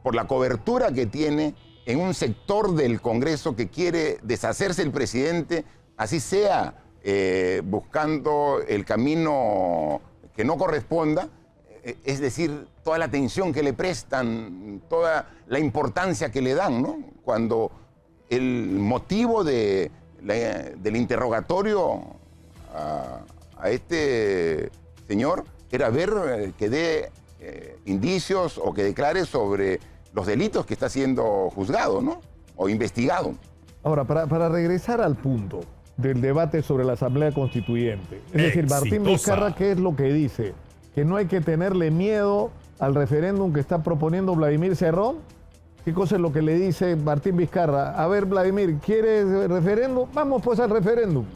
por la cobertura que tiene en un sector del Congreso que quiere deshacerse el presidente, así sea buscando el camino que no corresponda, es decir, toda la atención que le prestan, toda la importancia que le dan, ¿no? Cuando el motivo del interrogatorio a este señor era ver que dé indicios o que declare sobre los delitos que está siendo juzgado, ¿no? O investigado. Ahora, para regresar al punto del debate sobre la Asamblea Constituyente, es decir, Martín Vizcarra, ¿qué es lo que dice? Que no hay que tenerle miedo al referéndum que está proponiendo Vladimir Cerrón. ¿Qué cosa es lo que le dice Martín Vizcarra? A ver, Vladimir, ¿quieres referéndum? Vamos pues al referéndum.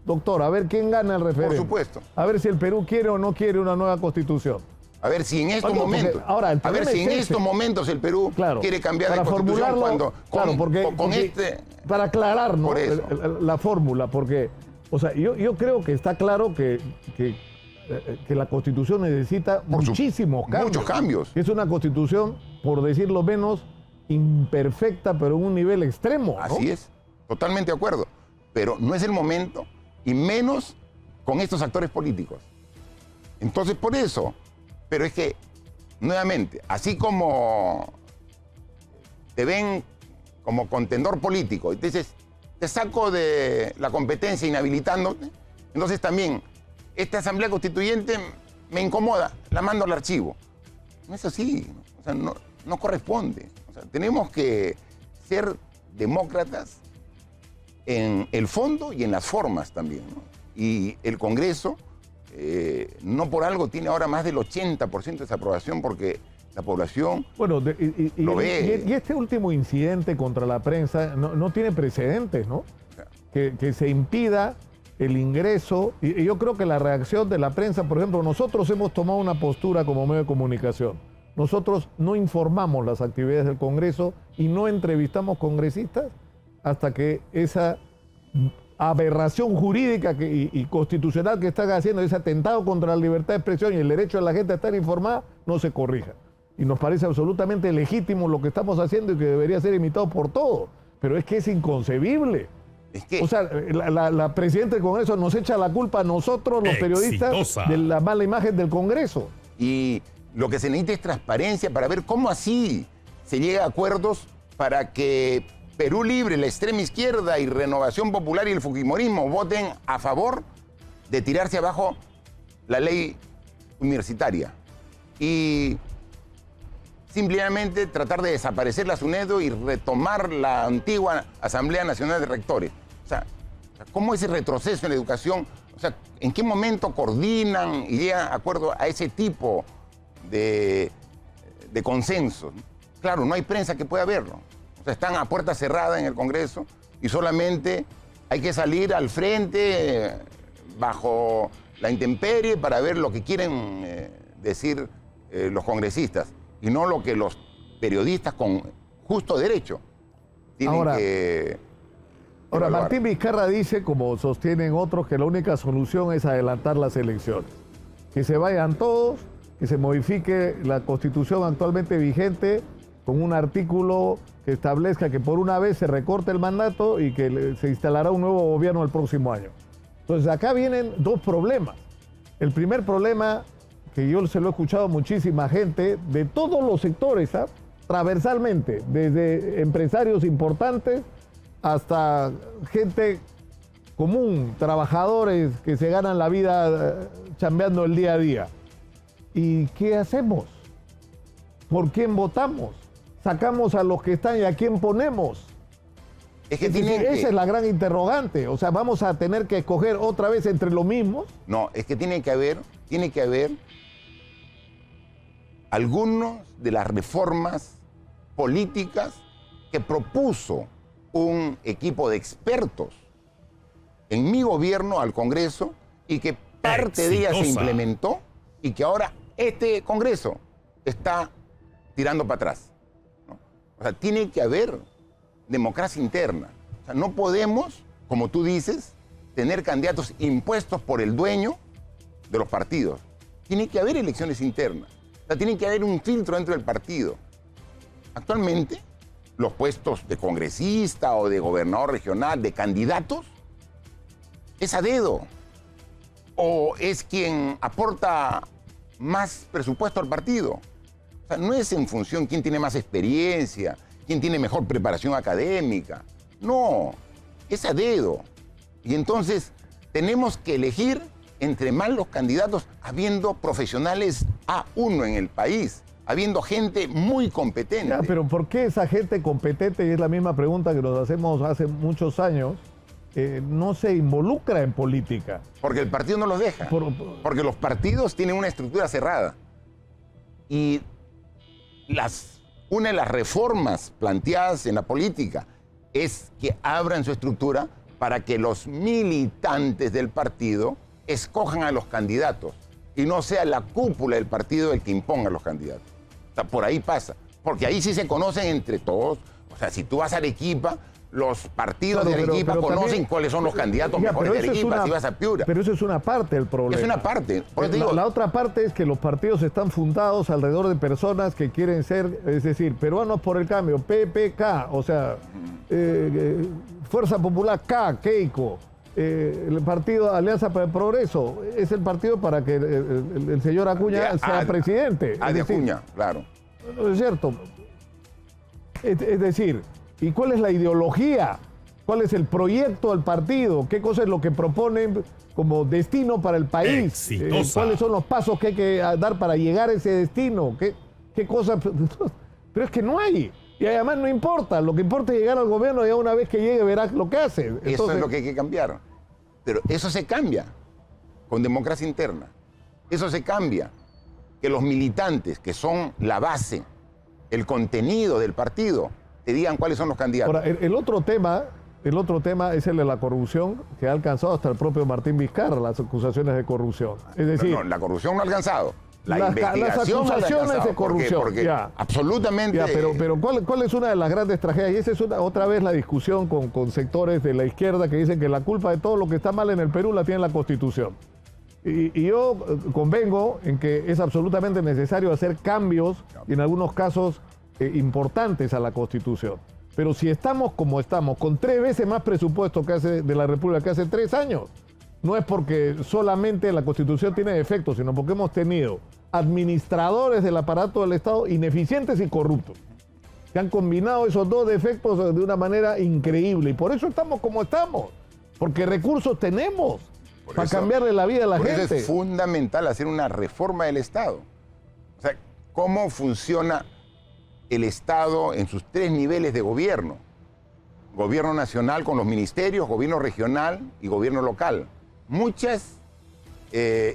Doctor, a ver quién gana el referéndum. Por supuesto. A ver si el Perú quiere o no quiere una nueva constitución. A ver si en estos momentos, estos momentos el Perú quiere cambiar de constitución cuando para aclarar, ¿no? Por eso. La fórmula, porque, o sea, yo creo que está claro que la Constitución necesita muchísimos cambios. Muchos cambios. Es una Constitución, por decirlo menos, imperfecta, pero en un nivel extremo, ¿no? Así es, totalmente de acuerdo. Pero no es el momento, y menos con estos actores políticos. Entonces, por eso, pero es que, nuevamente, así como te ven como contendor político, y te dices, te saco de la competencia inhabilitándote, entonces también, esta Asamblea Constituyente me incomoda, la mando al archivo. No es así, o sea, no corresponde. O sea, tenemos que ser demócratas en el fondo y en las formas también, ¿no? Y el Congreso no por algo tiene ahora más del 80% de esa aprobación, porque la población lo ve. Y este último incidente contra la prensa no tiene precedentes, ¿no? Que se impida el ingreso. Y yo creo que la reacción de la prensa, por ejemplo, nosotros hemos tomado una postura como medio de comunicación. Nosotros no informamos las actividades del Congreso y no entrevistamos congresistas hasta que esa aberración jurídica y constitucional que están haciendo, ese atentado contra la libertad de expresión y el derecho de la gente a estar informada, no se corrija. Y nos parece absolutamente legítimo lo que estamos haciendo y que debería ser imitado por todos. Pero es que es inconcebible. O sea, la presidenta del Congreso nos echa la culpa a nosotros, los periodistas, de la mala imagen del Congreso. Y lo que se necesita es transparencia para ver cómo así se llega a acuerdos para que Perú Libre, la extrema izquierda y Renovación Popular y el fujimorismo voten a favor de tirarse abajo la ley universitaria. Y simplemente tratar de desaparecer la SUNEDO y retomar la antigua Asamblea Nacional de Rectores. O sea, ¿cómo ese retroceso en la educación? O sea, ¿en qué momento coordinan y llegan a acuerdo a ese tipo de consenso? Claro, no hay prensa que pueda verlo. O sea, están a puerta cerrada en el Congreso y solamente hay que salir al frente bajo la intemperie para ver lo que quieren decir los congresistas y no lo que los periodistas con justo derecho tienen que Ahora, Martín Vizcarra dice, como sostienen otros, que la única solución es adelantar las elecciones. Que se vayan todos, que se modifique la Constitución actualmente vigente con un artículo que establezca que por una vez se recorte el mandato y que se instalará un nuevo gobierno el próximo año. Entonces, acá vienen dos problemas. El primer problema, que yo se lo he escuchado a muchísima gente de todos los sectores, transversalmente, desde empresarios importantes hasta gente común, trabajadores que se ganan la vida chambeando el día a día. ¿Y qué hacemos? ¿Por quién votamos? ¿Sacamos a los que están y a quién ponemos? Esa es la gran interrogante. O sea, ¿vamos a tener que escoger otra vez entre los mismos? No, es que tiene que haber algunas de las reformas políticas que propuso un equipo de expertos en mi gobierno al Congreso y que parte de ellas se implementó y que ahora este Congreso está tirando para atrás, ¿no? O sea, tiene que haber democracia interna. O sea, no podemos, como tú dices, tener candidatos impuestos por el dueño de los partidos. Tiene que haber elecciones internas. O sea, tiene que haber un filtro dentro del partido. Actualmente, los puestos de congresista o de gobernador regional, de candidatos, es a dedo. O es quien aporta más presupuesto al partido. O sea, no es en función quién tiene más experiencia, quién tiene mejor preparación académica. No, es a dedo. Y entonces tenemos que elegir entre más los candidatos, habiendo profesionales A1 en el país, habiendo gente muy competente. Ya, pero ¿por qué esa gente competente, y es la misma pregunta que nos hacemos hace muchos años, no se involucra en política? Porque el partido no los deja. Porque los partidos tienen una estructura cerrada. Y una de las reformas planteadas en la política es que abran su estructura para que los militantes del partido escojan a los candidatos y no sea la cúpula del partido el que imponga a los candidatos. O sea, por ahí pasa. Porque ahí sí se conocen entre todos. O sea, si tú vas a Arequipa, los partidos de Arequipa conocen también cuáles son los candidatos mejores de Arequipa, si vas a Piura. Pero eso es una parte del problema. Es una parte. La otra parte es que los partidos están fundados alrededor de personas que quieren ser, es decir, peruanos por el cambio, PPK, o sea, Fuerza Popular K, Keiko, el partido Alianza para el Progreso, es el partido para que el señor Acuña sea presidente. De Acuña, claro. No es cierto. Es decir, ¿y cuál es la ideología? ¿Cuál es el proyecto del partido? ¿Qué cosa es lo que proponen como destino para el país? ¿Cuáles son los pasos que hay que dar para llegar a ese destino? ¿Qué cosas? Pero es que no hay. Y además no importa. Lo que importa es llegar al gobierno y ya una vez que llegue verás lo que hace. Entonces, eso es lo que hay que cambiar. Pero eso se cambia con democracia interna. Eso se cambia. Que los militantes, que son la base, el contenido del partido, te digan cuáles son los candidatos. Ahora, el otro tema es el de la corrupción, que ha alcanzado hasta el propio Martín Vizcarra, las acusaciones de corrupción. Es decir, no, la corrupción no ha alcanzado. Las acusaciones de corrupción. Porque absolutamente... Ya, pero ¿cuál es una de las grandes tragedias? Y esa es otra vez la discusión con sectores de la izquierda que dicen que la culpa de todo lo que está mal en el Perú la tiene la Constitución. Y yo convengo en que es absolutamente necesario hacer cambios, y en algunos casos importantes a la Constitución. Pero si estamos como estamos, con 3 veces más presupuesto que hace de la República que hace 3 años, no es porque solamente la Constitución tiene defectos, sino porque hemos tenido administradores del aparato del Estado ineficientes y corruptos, que han combinado esos 2 defectos de una manera increíble. Y por eso estamos como estamos, porque recursos tenemos para cambiarle la vida a la gente. Por eso es fundamental hacer una reforma del Estado. O sea, ¿cómo funciona el Estado en sus 3 niveles de gobierno? Gobierno nacional con los ministerios, gobierno regional y gobierno local. Muchas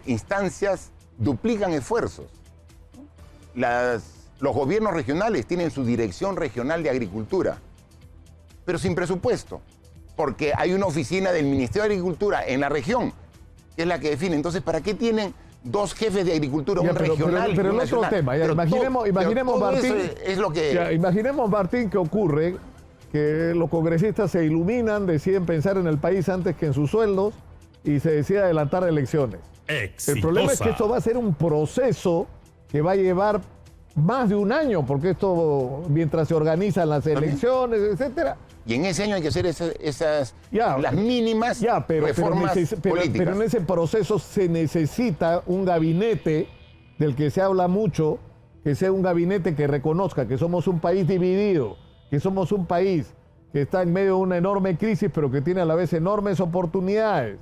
instancias duplican esfuerzos. Los gobiernos regionales tienen su dirección regional de agricultura, pero sin presupuesto, porque hay una oficina del Ministerio de Agricultura en la región, que es la que define. Entonces, ¿para qué tienen 2 jefes de agricultura, un regional y un el nacional? otro tema, imaginemos Martín, es lo que... imaginemos, Martín, que ocurre que los congresistas se iluminan, deciden pensar en el país antes que en sus sueldos y se decide adelantar elecciones. Exitosa. El problema es que esto va a ser un proceso que va a llevar más de un año, porque esto, mientras se organizan las elecciones, etcétera. Y en ese año hay que hacer las mínimas reformas políticas. Pero en ese proceso se necesita un gabinete del que se habla mucho, que sea un gabinete que reconozca que somos un país dividido, que somos un país que está en medio de una enorme crisis, pero que tiene a la vez enormes oportunidades.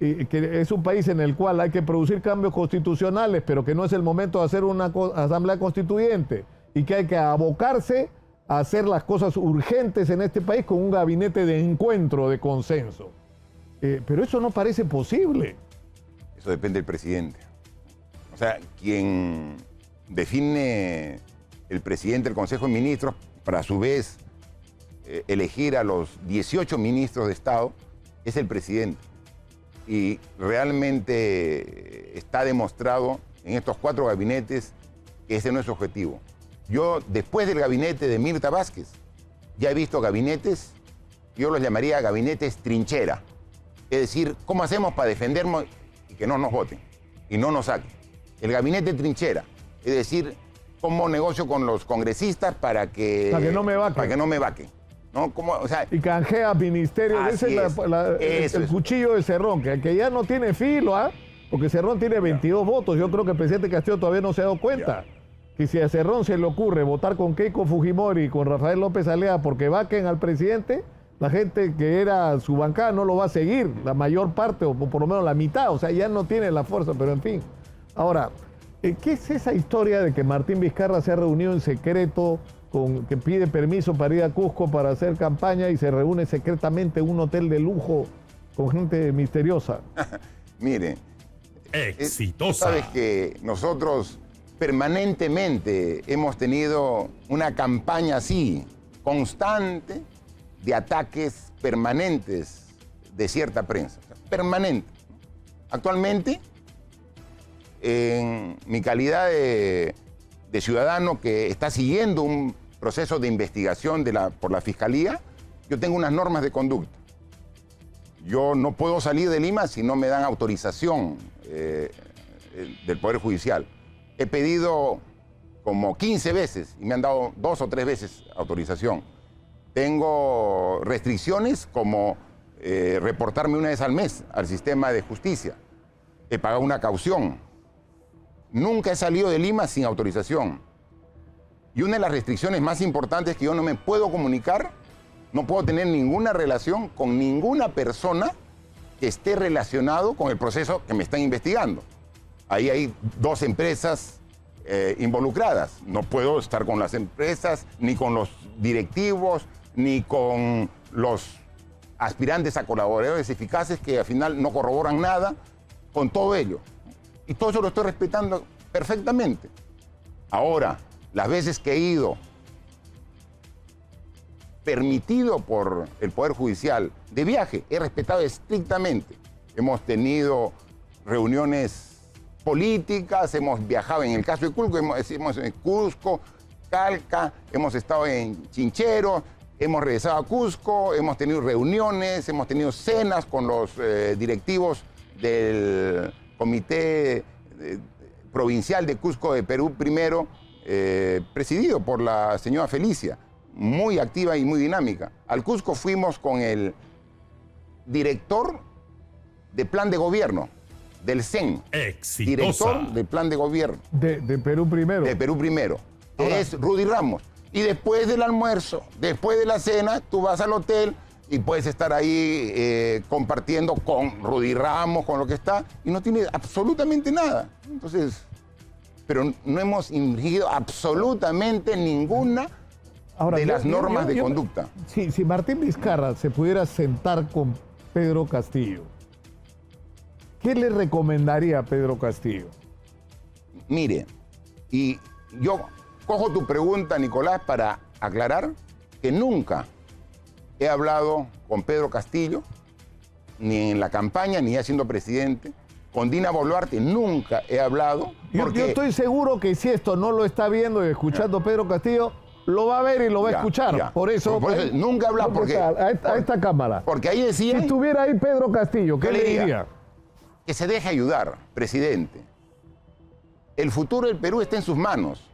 Y que es un país en el cual hay que producir cambios constitucionales, pero que no es el momento de hacer una asamblea constituyente, y que hay que abocarse a hacer las cosas urgentes en este país con un gabinete de encuentro, de consenso. Pero eso no parece posible. Eso depende del presidente. O sea, quien define el presidente del Consejo de Ministros, para a su vez elegir a los 18 ministros de Estado, es el presidente. Y realmente está demostrado en estos 4 gabinetes que ese no es su objetivo. Yo, después del gabinete de Mirta Vázquez, ya he visto gabinetes, yo los llamaría gabinetes trinchera. Es decir, ¿cómo hacemos para defendernos y que no nos voten y no nos saquen? El gabinete trinchera. Es decir, ¿cómo negocio con los congresistas para que no me vaquen? Para que no me vaquen. ¿No? O sea, y canjea ministerios. Ese es el cuchillo de Cerrón, que ya no tiene filo, porque Cerrón tiene 22 votos. Yo creo que el presidente Castillo todavía no se ha dado cuenta que si a Cerrón se le ocurre votar con Keiko Fujimori y con Rafael López Alea porque vaquen al presidente, la gente que era su bancada no lo va a seguir, la mayor parte, o por lo menos la mitad. O sea, ya no tiene la fuerza, pero en fin. Ahora, ¿qué es esa historia de que Martín Vizcarra se ha reunido en secreto, que pide permiso para ir a Cusco para hacer campaña y se reúne secretamente en un hotel de lujo con gente misteriosa? Mire, exitosa. Sabes que nosotros permanentemente hemos tenido una campaña así, constante, de ataques permanentes de cierta prensa, permanente. Actualmente, en mi calidad de ciudadano que está siguiendo un proceso de investigación por la Fiscalía, yo tengo unas normas de conducta. Yo no puedo salir de Lima si no me dan autorización del Poder Judicial. He pedido como 15 veces y me han dado 2 o 3 veces autorización. Tengo restricciones como reportarme una vez al mes al sistema de justicia. He pagado una caución. Nunca he salido de Lima sin autorización. Y una de las restricciones más importantes es que yo no me puedo comunicar, no puedo tener ninguna relación con ninguna persona que esté relacionado con el proceso que me están investigando. Ahí hay 2 empresas involucradas. No puedo estar con las empresas, ni con los directivos, ni con los aspirantes a colaboradores eficaces que al final no corroboran nada. con todo ello. Y todo eso lo estoy respetando perfectamente. Ahora, las veces que he ido permitido por el Poder Judicial de viaje, he respetado estrictamente. Hemos tenido reuniones políticas, hemos viajado, en el caso de Cusco, hemos en Cusco, Calca, hemos estado en Chinchero, hemos regresado a Cusco, hemos tenido reuniones, hemos tenido cenas con los directivos del Comité Provincial de Cusco de Perú Primero, presidido por la señora Felicia, muy activa y muy dinámica. Al Cusco fuimos con el director de Plan de Gobierno, del CEN. Exitosa. Director del Plan de Gobierno. De Perú Primero. De Perú Primero. Ahora, es Rudy Ramos. Y después del almuerzo, después de la cena, tú vas al hotel y puedes estar ahí compartiendo con Rudy Ramos, con lo que está, y no tiene absolutamente nada. Entonces, pero no hemos infringido absolutamente ninguna de las normas de conducta. Si Martín Vizcarra se pudiera sentar con Pedro Castillo, ¿qué le recomendaría a Pedro Castillo? Mire, y yo cojo tu pregunta, Nicolás, para aclarar que nunca he hablado con Pedro Castillo, ni en la campaña, ni ya siendo presidente. Con Dina Boluarte nunca he hablado. Yo estoy seguro que si esto no lo está viendo y escuchando Pedro Castillo, lo va a ver y lo va a escuchar. Ya. Por eso nunca he hablado porque a esta cámara. Porque ahí decía... Si estuviera ahí Pedro Castillo, ¿qué le diría? Que se deje ayudar, presidente. El futuro del Perú está en sus manos.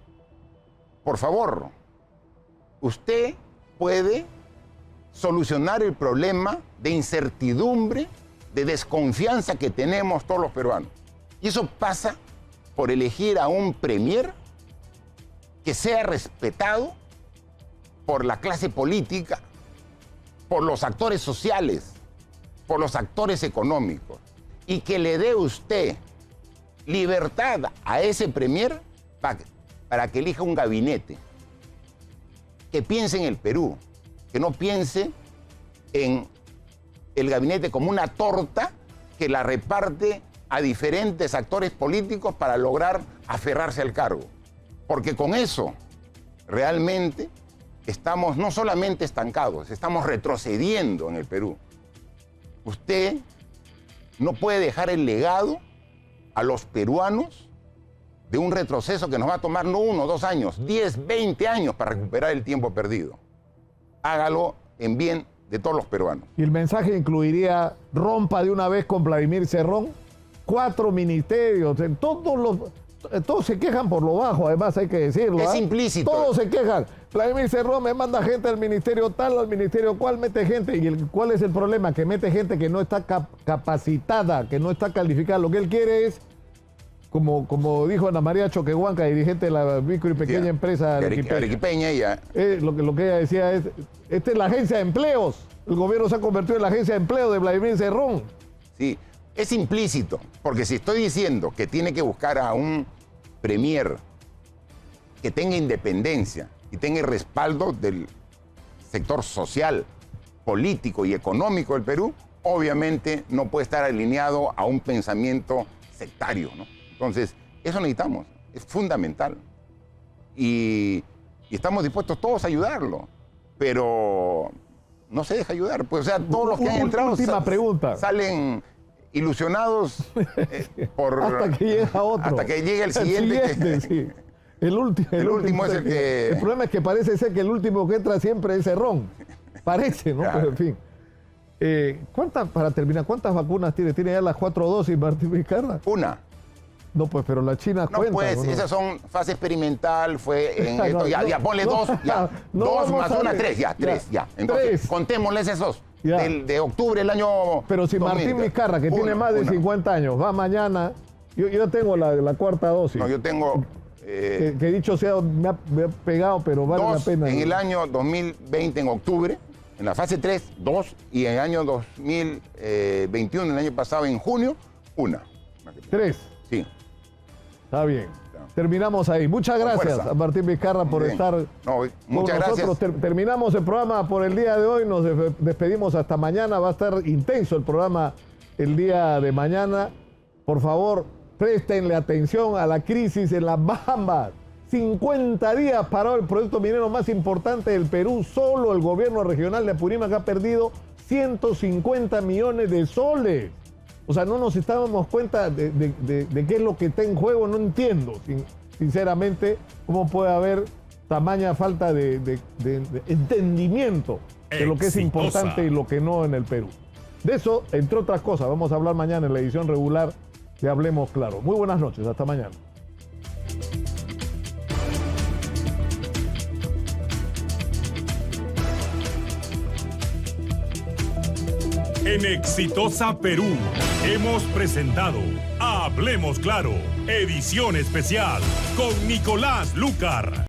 Por favor, usted puede solucionar el problema de incertidumbre, de desconfianza que tenemos todos los peruanos. Y eso pasa por elegir a un premier que sea respetado por la clase política, por los actores sociales, por los actores económicos, y que le dé usted libertad a ese premier para que elija un gabinete que piense en el Perú, que no piense en el gabinete como una torta que la reparte a diferentes actores políticos para lograr aferrarse al cargo. Porque con eso realmente estamos no solamente estancados, estamos retrocediendo en el Perú. Usted no puede dejar el legado a los peruanos de un retroceso que nos va a tomar no 1, 2 años, 10, 20 años para recuperar el tiempo perdido. Hágalo en bien de todos los peruanos. Y el mensaje incluiría: rompa de una vez con Vladimir Cerrón, 4 ministerios, todos se quejan por lo bajo, además hay que decirlo. Es implícito. Todos se quejan. Vladimir Cerrón me manda gente al ministerio tal, al ministerio cual, mete gente. ¿Y cuál es el problema? Que mete gente que no está capacitada, que no está calificada. Lo que él quiere es, como dijo Ana María Choquehuanca, dirigente de la micro y pequeña empresa arequipeña, ya. Lo que ella decía es, esta es la agencia de empleos. El gobierno se ha convertido en la agencia de empleo de Vladimir Cerrón. Sí, es implícito, porque si estoy diciendo que tiene que buscar a un premier que tenga independencia y tenga el respaldo del sector social, político y económico del Perú, obviamente no puede estar alineado a un pensamiento sectario, ¿no? Entonces, eso necesitamos, es fundamental. Y estamos dispuestos todos a ayudarlo, pero no se deja ayudar. Pues, o sea, todos los que han entrado salen ilusionados hasta que llega otro. Hasta que llegue el siguiente. Sí. El último es el que... El problema es que parece ser que el último que entra siempre es Cerrón. Parece, ¿no? Claro. Pero en fin. Para terminar, ¿cuántas vacunas tiene? ¿Tiene ya las 4 dosis Martín Vizcarra? Una. No, pues, pero la China cuenta. No, pues, esas son fase experimental, fue en esto, ya ponle 2, ya. 2 más 1, 3, ya, 3, ya. Entonces, contémosles esos. De octubre del año... Pero si 2000, Martín Vizcarra, que tiene más de 50 años, va mañana, yo tengo la 4ª dosis. No, yo tengo... que dicho sea, me ha pegado, pero vale la pena. En el año 2020, en octubre, en la fase 3, 2, y en el año 2021, el año pasado, en junio, 1. 3. Sí. Está bien. Terminamos ahí. Muchas gracias a Martín Vizcarra por estar muchas con nosotros. Terminamos el programa por el día de hoy. Nos despedimos hasta mañana. Va a estar intenso el programa el día de mañana. por favor, préstenle atención a la crisis en las Bahamas. 50 días paró el proyecto minero más importante del Perú. Solo el gobierno regional de Apurímac ha perdido 150 millones de soles. O sea, no nos estábamos cuenta de qué es lo que está en juego. No entiendo, sinceramente, cómo puede haber tamaña falta de entendimiento de lo que es importante y lo que no en el Perú. De eso, entre otras cosas, vamos a hablar mañana en la edición regular de Hablemos Claro. Muy buenas noches, hasta mañana. En Exitosa Perú hemos presentado Hablemos Claro, edición especial con Nicolás Lucar.